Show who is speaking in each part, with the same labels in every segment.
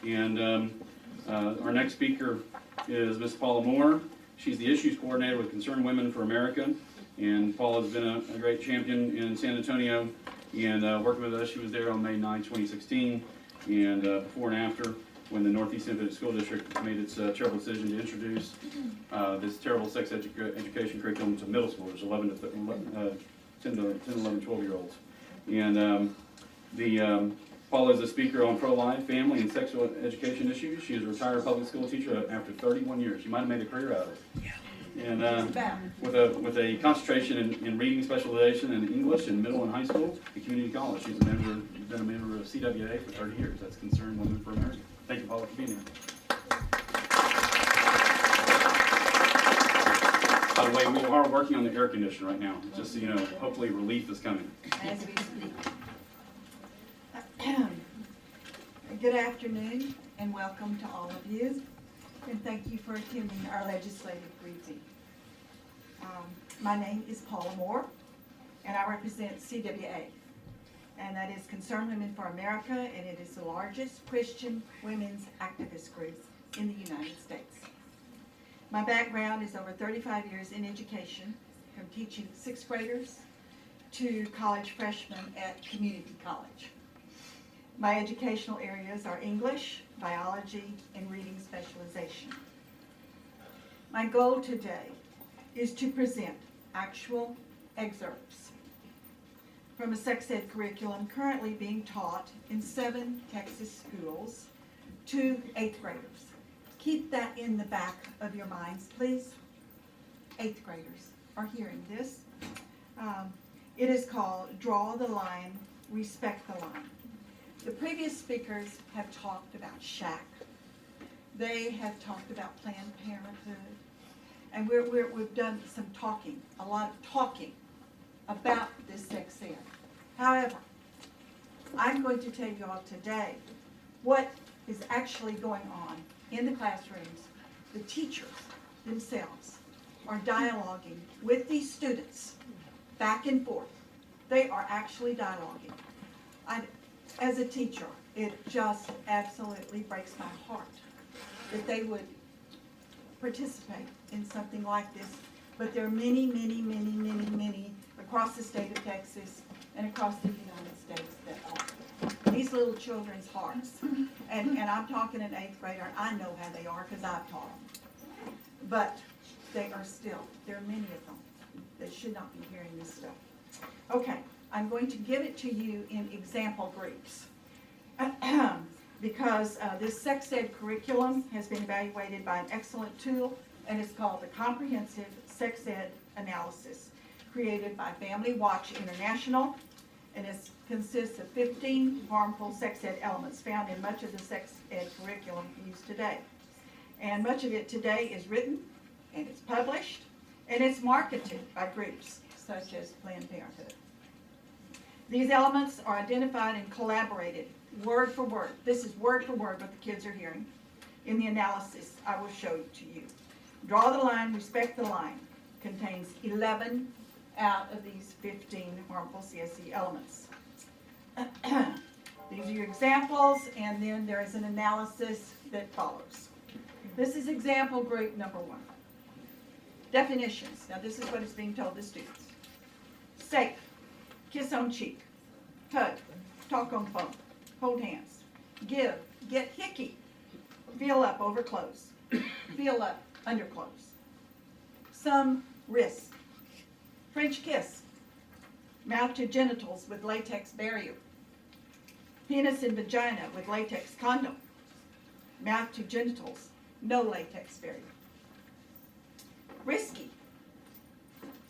Speaker 1: And our next speaker is Miss Paula Moore. She's the Issues Coordinator with Concerned Women for America. And Paula's been a great champion in San Antonio and working with us. She was there on May 9, 2016, and before and after when the Northeast Independent School District made its terrible decision to introduce this terrible sex education curriculum to middle schoolers, 10 to 11, 12-year-olds. And Paula is a speaker on pro-life, family, and sexual education issues. She is a retired public school teacher after 31 years. She might have made a career out of it. Yeah. And with a concentration in reading specialization in English in middle and high school and community college. She's been a member of CWA for 30 years. That's Concerned Women for America. Thank you, Paula, for being here. By the way, we are working on the air conditioner right now. Just so you know, hopefully relief is coming.
Speaker 2: As we speak. Good afternoon and welcome to all of you, and thank you for attending our legislative briefing. My name is Paula Moore, and I represent CWA, and that is Concerned Women for America, and it is the largest Christian women's activist group in the United States. My background is over 35 years in education, from teaching 6th graders to college freshmen at community college. My educational areas are English, biology, and reading specialization. My goal today is to present actual excerpts from a sex ed curriculum currently being taught in 7 Texas schools to 8th graders. Keep that in the back of your minds, please. 8th graders are hearing this. It is called Draw the Line, Respect the Line. The previous speakers have talked about SHAC. They have talked about Planned Parenthood. And we've done some talking, a lot of talking about this sex ed. However, I'm going to tell you all today what is actually going on in the classrooms. The teachers themselves are dialoguing with these students back and forth. They are actually dialoguing. As a teacher, it just absolutely breaks my heart that they would participate in something like this. But there are many, many, many, many, many across the state of Texas and across the United States that are. These little children's hearts, and I'm talking an 8th grader, I know how they are because I've taught them. But they are still, there are many of them that should not be hearing this stuff. Okay. I'm going to give it to you in example groups because this sex ed curriculum has been evaluated by an excellent tool, and it's called the Comprehensive Sex Ed Analysis, created by Family Watch International, and it consists of 15 harmful sex ed elements found in much of the sex ed curriculum used today. And much of it today is written, and it's published, and it's marketed by groups such as Planned Parenthood. These elements are identified and collaborated word for word. This is word for word what the kids are hearing in the analysis I will show to you. Draw the Line, Respect the Line contains 11 out of these 15 harmful CSE elements. These are your examples, and then there is an analysis that follows. This is example group number 1. Definitions. Now this is what is being told to students. Safe. Kiss on cheek, hug, talk on phone, hold hands, give, get hickey, feel up over clothes, feel up under clothes, some risk, French kiss, mouth to genitals with latex barrier, penis and vagina with latex condom, mouth to genitals, no latex barrier. Risky,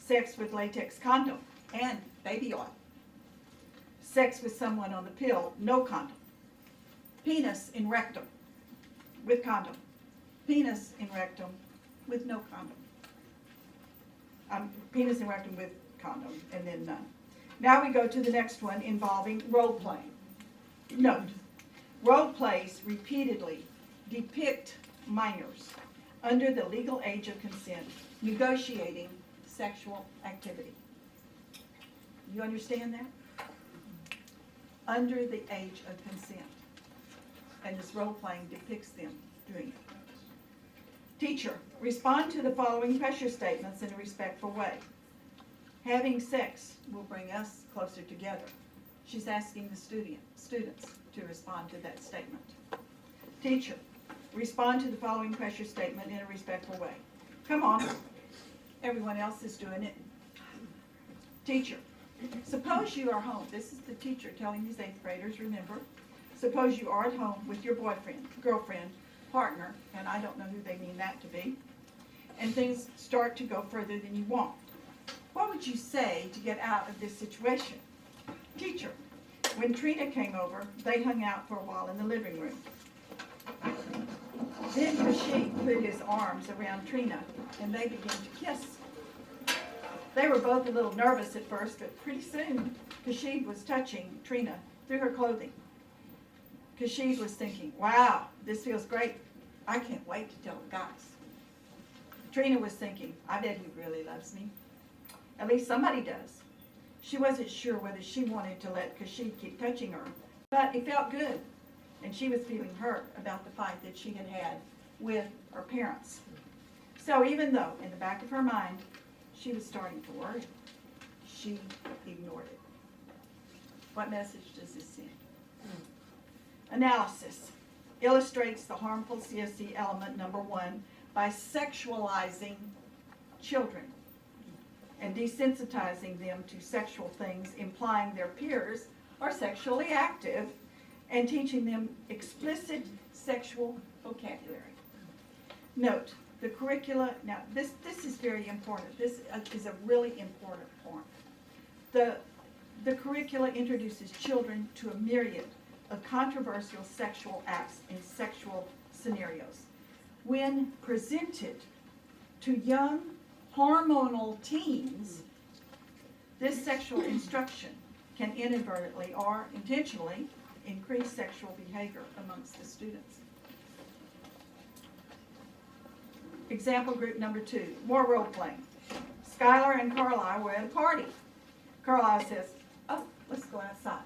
Speaker 2: sex with latex condom and baby oil. Sex with someone on the pill, no condom. Penis in rectum with condom. Penis in rectum with no condom. Penis in rectum with condom, and then none. Now we go to the next one involving role playing. Note, role plays repeatedly depict minors under the legal age of consent negotiating sexual activity. You understand that? Under the age of consent. and this role-playing depicts them doing it. Teacher, respond to the following pressure statements in a respectful way. Having sex will bring us closer together. She's asking the students to respond to that statement. Teacher, respond to the following pressure statement in a respectful way. Come on, everyone else is doing it. Teacher, suppose you are home. This is the teacher telling these 8th graders, remember. Suppose you are at home with your boyfriend, girlfriend, partner, and I don't know who they mean that to be, and things start to go further than you want. What would you say to get out of this situation? Teacher, when Trina came over, they hung out for a while in the living room. Then Kashif put his arms around Trina, and they began to kiss. They were both a little nervous at first, but pretty soon Kashif was touching Trina through her clothing. Kashif was thinking, wow, this feels great. I can't wait to tell the guys. Trina was thinking, I bet he really loves me. At least somebody does. She wasn't sure whether she wanted to let Kashif keep touching her, but it felt good. And she was feeling hurt about the fight that she had had with her parents. So even though in the back of her mind, she was starting to worry, she ignored it. What message does this send? Analysis illustrates the harmful CSE element number 1 by sexualizing children and desensitizing them to sexual things, implying their peers are sexually active and teaching them explicit sexual vocabulary. Note, the curricula, now this is very important. This is a really important point. The curricula introduces children to a myriad of controversial sexual acts in sexual scenarios. When presented to young hormonal teens, this sexual instruction can inadvertently or intentionally increase sexual behavior amongst the students. Example group number 2, more role playing. Skylar and Carlisle were at a party. Carlisle says, oh, let's go outside.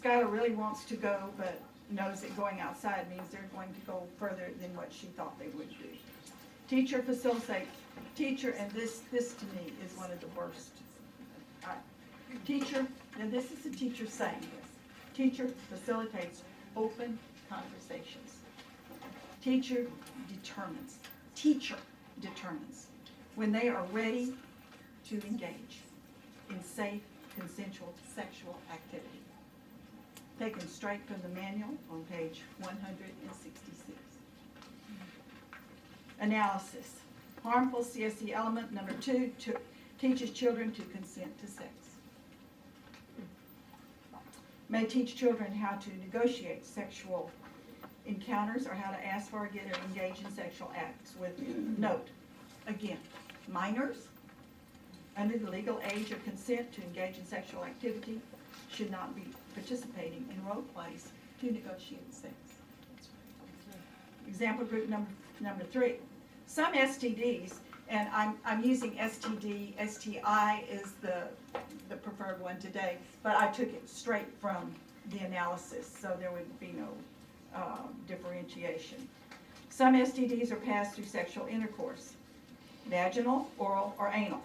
Speaker 2: Skylar really wants to go, but knows that going outside means they're going to go further than what she thought they would do. Teacher facilitates. Teacher, and this to me is one of the worst. All right. Teacher, and this is the teacher saying this. Teacher facilitates open conversations. Teacher determines when they are ready to engage in safe, consensual sexual activity. Taken straight from the manual on page 166. Analysis. Harmful CSE element number 2 teaches children to consent to sex. May teach children how to negotiate sexual encounters or how to ask for, get, or engage in sexual acts with, note, again, minors under the legal age of consent to engage in sexual activity should not be participating in role plays to negotiate sex. Example group number 3. Some STDs, and I'm using STD, STI is the preferred one today, but I took it straight from the analysis, so there would be no differentiation. Some STDs are passed through sexual intercourse, vaginal, oral, or anal.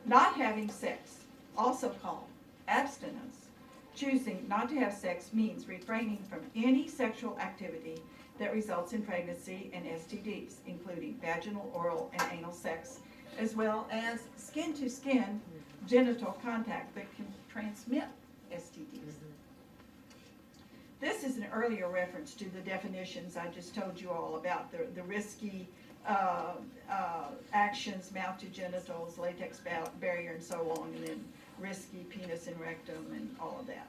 Speaker 2: Not having sex, also called abstinence, choosing not to have sex means refraining from any sexual activity that results in pregnancy and STDs, including vaginal, oral, and anal sex, as well as skin-to-skin genital contact that can transmit STDs. This is an earlier reference to the definitions I just told you all about, the risky actions, mouth to genitals, latex barrier, and so on, and then risky penis and rectum, and all of that.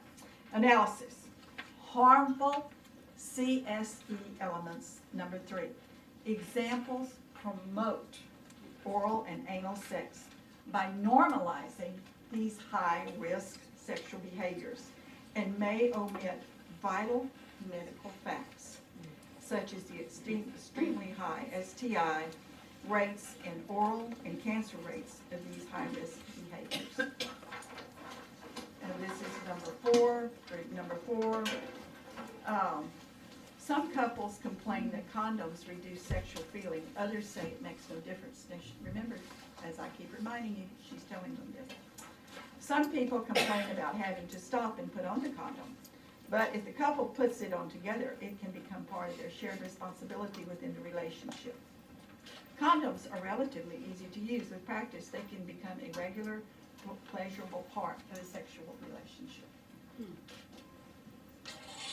Speaker 2: Analysis. Harmful CSE elements, number 3. Examples promote oral and anal sex by normalizing these high-risk sexual behaviors and may omit vital medical facts, such as the extremely high STI rates and oral and cancer rates of these high-risk behaviors. And this is number 4, group number 4. Some couples complain that condoms reduce sexual feeling. Others say it makes no difference. Now, remember, as I keep reminding you, she's telling them this. Some people complain about having to stop and put on the condom. But if the couple puts it on together, it can become part of their shared responsibility within the relationship. Condoms are relatively easy to use. With practice, they can become a regular, pleasurable part of a sexual relationship.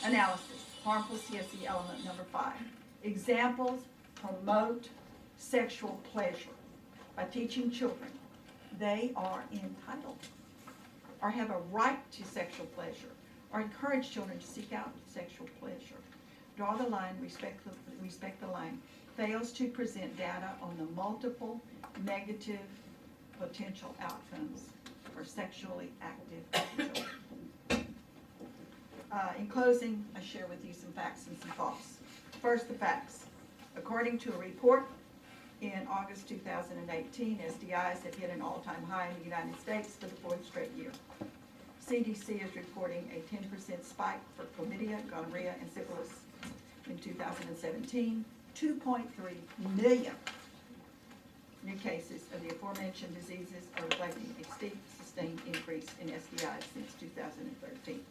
Speaker 2: Analysis. Harmful CSE element number 5. Examples promote sexual pleasure by teaching children they are entitled or have a right to sexual pleasure, or encourage children to seek out sexual pleasure. Draw the line, respect the line. Fails to present data on the multiple negative potential outcomes for sexually active children. In closing, I share with you some facts and some thoughts. First, the facts. According to a report in August 2018, STIs have hit an all-time high in the United States for the 4th straight year. CDC is reporting a 10% spike for chlamydia, gonorrhea, and syphilis in 2017. 2.3 million new cases of the aforementioned diseases are reflecting a steep, sustained increase in STIs since 2013.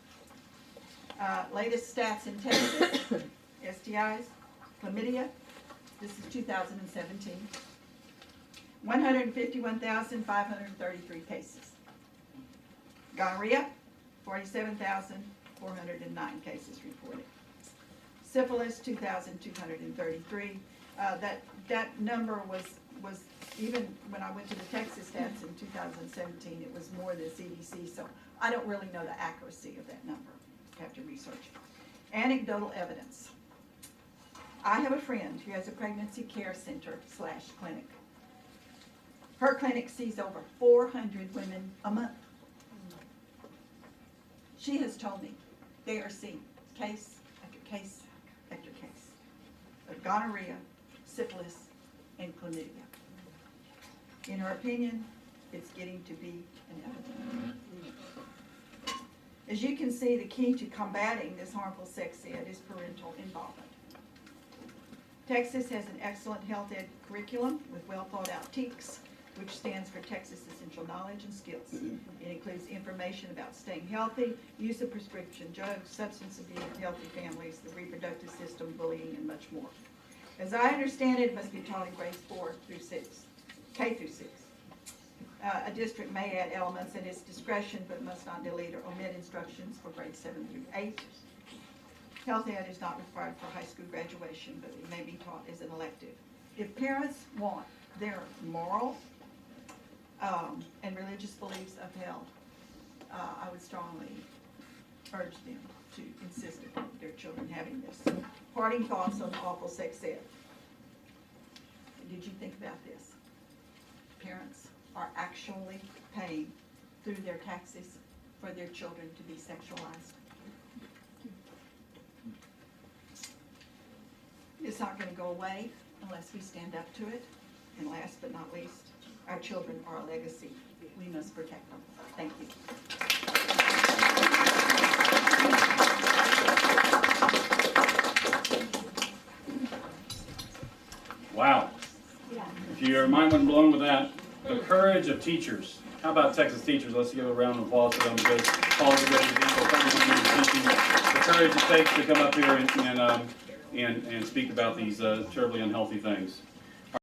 Speaker 2: Latest stats in Texas, STIs, chlamydia, this is 2017, 151,533 cases. Gonorrhea, 47,409 cases reported. Syphilis, 2,233. That number was even when I went to the Texas stats in 2017, it was more than CDC, so I don't really know the accuracy of that number. You have to research it. Anecdotal evidence. I have a friend who has a pregnancy care center / clinic. Her clinic sees over 400 women a month. She has told me they are seeing case after case after case of gonorrhea, syphilis, and chlamydia. In her opinion, it's getting to be an epidemic. As you can see, the key to combating this harmful sex ed is parental involvement. Texas has an excellent health ed curriculum with well thought out TEKS, which stands for Texas Essential Knowledge and Skills. It includes information about staying healthy, use of prescription drugs, substance abuse, healthy families, the reproductive system, bullying, and much more. As I understand it, it must be taught in grades 4 through 6, K through 6. A district may add elements at its discretion, but must not delete or omit instructions for grades 7 through 8. Health ed is not required for high school graduation, but it may be taught as an elective. If parents want their moral and religious beliefs upheld, I would strongly urge them to insist upon their children having this. Parting thoughts on awful sex ed. Did you think about this? Parents are actually paying through their taxes for their children to be sexualized. It's not going to go away unless we stand up to it. And last but not least, our children are a legacy. We must protect them. Thank you.
Speaker 1: Wow. If your mind wasn't blown with that, the courage of teachers. How about Texas teachers? Let's give a round of applause for them because Paula's a great example of teaching. The courage it takes to come up here and speak about these terribly unhealthy things.